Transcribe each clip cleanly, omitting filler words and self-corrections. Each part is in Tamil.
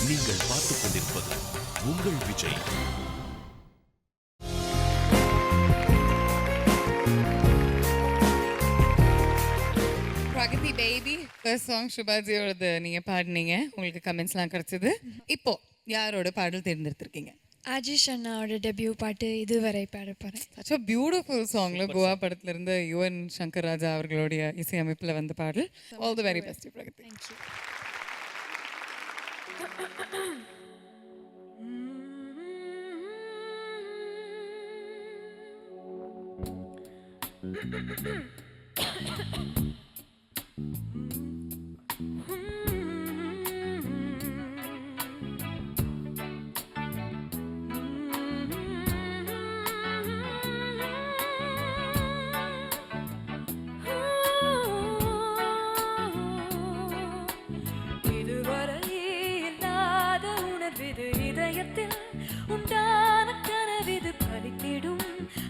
நீங்கள் பார்த்துக் கொண்டிருப்பது உங்கள் Vijay. Pragathi baby first song சுபாஜியோடது நீங்க பாடினீங்க, உங்களுக்கு கமெண்ட்ஸ்லாம் கிடைச்சது. இப்போ யாரோட பாடல் தேர்ந்தெடுத்திருக்கீங்க? ஆஜிஷ் அண்ணாவோட டெபியூ பாட்டு இதுவரை பாட போகிறேன். சச் அ பியூட்டிஃபுல் சாங்ல கோவா படத்துல இருந்து யுவன் சங்கர் ராஜா அவர்களுடைய இசையமைப்பில் வந்த பாடல். All the very best Pragathi. Thank you. இதுவரை இல்லாத உணர்விது இதயத்தில் உண்டான கனவிது பலித்திடும்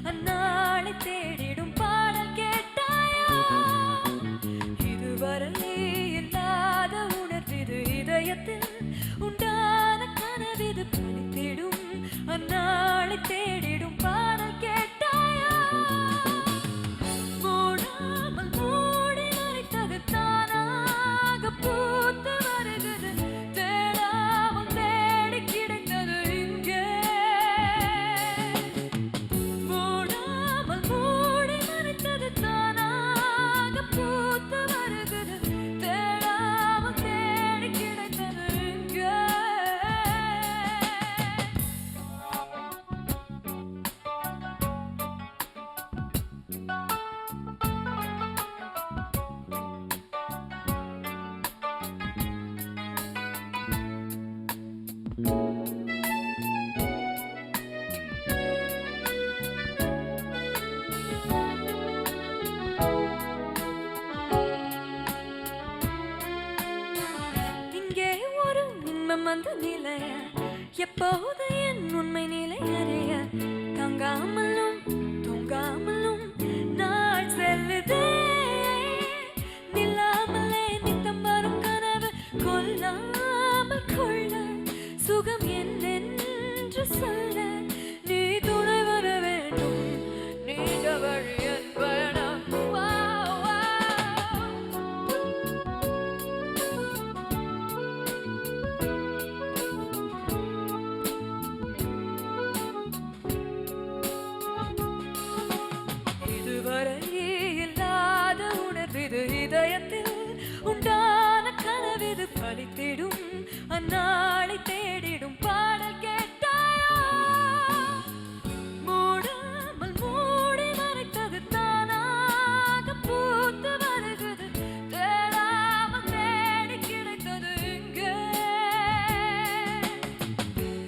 அந்நாளை தேடிடும் பாடல் கேட்டாயா? இதுவரை இல்லாத உணர்விது இதயத்தில் உண்டான கனவிது பலித்திடும் அந்நாளை தேடிடும் பாடல் கேட்டாயா? மூடாமல் மூடி மறைத்தது தானாக பூத்து வருகிறது, தேடாமல் தேடி கிடைத்தது இங்கே. மூடாமல் மூடி மறைத்தது தானாக பூத்து வருகிறது, தேடாமல் தேடி கிடைத்தது இங்கே. இங்கே ஒரு இன்பம் வந்து நிலைய, எப்போது என் உண்மை நிலை அறிய, தங்காமலும் தூங்காமலும் நாள் செல்லுதே. நில்லாமலே நித்தம் வரும் கனவு கொல்லாமல் கொள்ள, சுகம் என்னென்று சொல்ல நீ துணை வர வேண்டும், நீண்ட வழி என் பயணம். இதுவரை இல்லாத உணர்விது இதயத்தில் உண்டான கனவிது பலித்திடும் அந்நாளை தேடிடும் பாடல் கேட்டாயா? மூடாமல் மூடி மறைத்தது தானாக பூத்து வருகிறது, தேடாமல் தேடி கிடைத்தது இங்கே.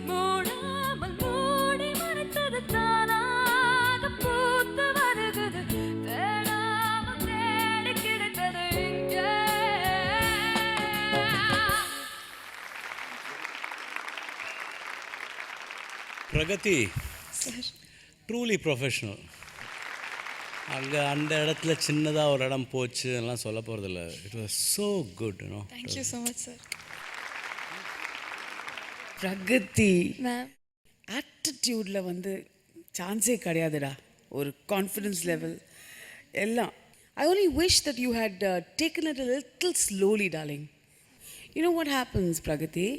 மூடாமல் மூடி மறைத்தது தானாக பூத்து வருகிறது, தேடாமல் தேடி கிடைத்தது இங்கே. Pragathi truly professional. அங்கே அந்த இடத்துல சின்னதாக ஒரு இடம் போச்சு எல்லாம் சொல்ல போகிறதில்ல. It was so good. Thank you so much sir. Pragathi ma'am, ஆட்டிடியூடில் சான்ஸே கிடையாதுடா. ஒரு கான்ஃபிடென்ஸ் லெவல் எல்லாம். ஐ only wish that you had taken it a little slowly, darling. You know what happens, Pragati,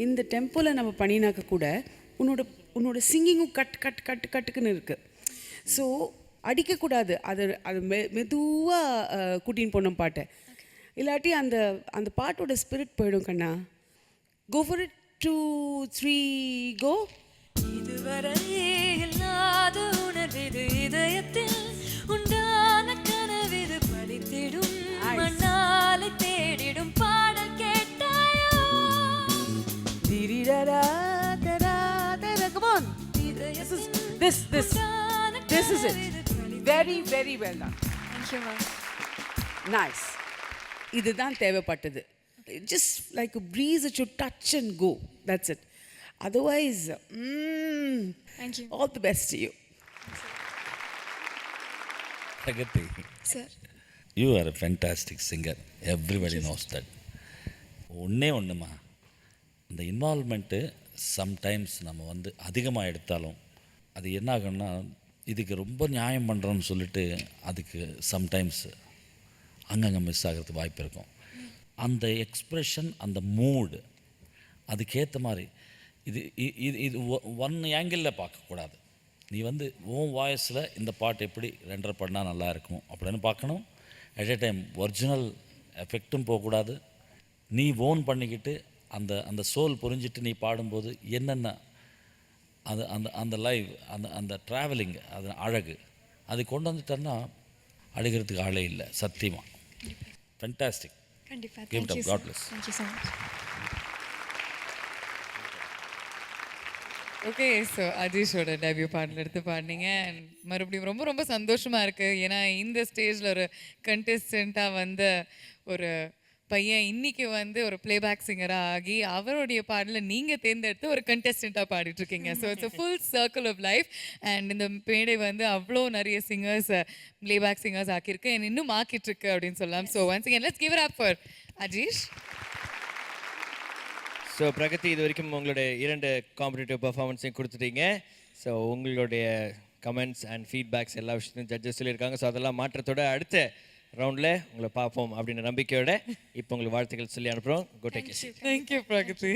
இந்த டெம்போவில் நம்ம பண்ணினாக்க கூட உன்னோட சிங்கிங்கும் கட்டுக்குன்னு இருக்குது. ஸோ அடிக்கக்கூடாது. அது மெதுவாக கூட்டின்னு போனோம் பாட்டை. இல்லாட்டி அந்த பாட்டோட ஸ்பிரிட் போயிடும் கண்ணா. Go for it. 2 3 கோ. இதுவரை இல்லாத உணர்விது இதயத்தில் உண்டான கனவிது பலித்திடும் மண்ணாலை தேடிடும் பாடல் கேட்டாயா? Come on. This is it. Very, very well done. Thank you ma'am. Nice. இதுதான் தேவைப்பட்டது. Just like a breeze, it should touch and go. That's it. Otherwise, Thank you. all the best to you. Pragati, sir, you are a fantastic singer. Everybody knows that. ஒன்றுமா இந்த அந்த இன்வால்மெண்ட்டு சம்டைம்ஸ் நம்ம வந்து அதிகமாக எடுத்தாலும் அது என்ன ஆகும்னா இதுக்கு ரொம்ப நியாயம் பண்ணுறோன்னு சொல்லிட்டு அதுக்கு சம்டைம்ஸ் அங்கங்கே மிஸ் ஆகிறதுக்கு வாய்ப்பு இருக்கும். அந்த எக்ஸ்ப்ரெஷன், அந்த மூடு, அதுக்கேற்ற மாதிரி இது ஒன் ஆங்கிளில் பார்க்கக்கூடாது. நீ வந்து உன் வாய்ஸில் இந்த பாட்டு எப்படி ரெண்டரை பண்ணால் நல்லாயிருக்கும் அப்படின்னு பார்க்கணும். அட் எ டைம் ஒரிஜினல் எஃபெக்டும் போகக்கூடாது. நீ ஓன் பண்ணிக்கிட்டு அந்த சோல் புரிஞ்சிட்டு நீ பாடும்போது என்னென்ன அந்த லைவ் அந்த ட்ராவலிங், அது அழகு, அது கொண்டு வந்துட்டேன்னா அழுகிறதுக்கு ஆளே இல்லை சத்தியமாக. ஃபென்டாஸ்டிக். கண்டிப்பாக. Give it up. God bless. Thank you so much. Okay, so அஜீஷோட டெபியூ பாடல் எடுத்து பாடினீங்க. மறுபடியும் ரொம்ப ரொம்ப சந்தோஷமாக இருக்குது. ஏன்னா இந்த ஸ்டேஜில் ஒரு கண்டெஸ்டண்ட்டாக வந்த ஒரு பையன் இன்னைக்கு வந்து ஒரு பிளேபேக் சிங்கராக ஆகி அவருடைய பாடலை நீங்கள் தேர்ந்தெடுத்து ஒரு கண்டெஸ்டண்ட்டாக பாடிட்டுருக்கீங்க. So it's a full circle of life. And இந்த மேடை வந்து அவ்வளோ நிறைய சிங்கர்ஸ் பிளேபேக் சிங்கர்ஸ் ஆக்கியிருக்கு, and இன்னும் ஆக்கிட்டுருக்கு அப்படின்னு சொல்லலாம். So once again let's give it up for Ajeesh. So Pragathi, இது வரைக்கும் உங்களுடைய 2 காம்படிட்டிவ் பர்ஃபார்மன்ஸையும் கொடுத்துட்டீங்க. ஸோ உங்களுடைய கமெண்ட்ஸ் அண்ட் ஃபீட்பேக்ஸ் எல்லா விஷயத்தையும் ஜட்ஜஸ் சொல்லியிருக்காங்க. ஸோ அதெல்லாம் மாற்றத்தோட அடுத்த ரவுண்டில் உங்களை பார்ப்போம் அப்படின்ற நம்பிக்கையோட இப்போ உங்களுக்கு வாழ்த்துக்கள் சொல்லி அனுப்புகிறோம். Good take. தேங்க்யூ பிரகதி.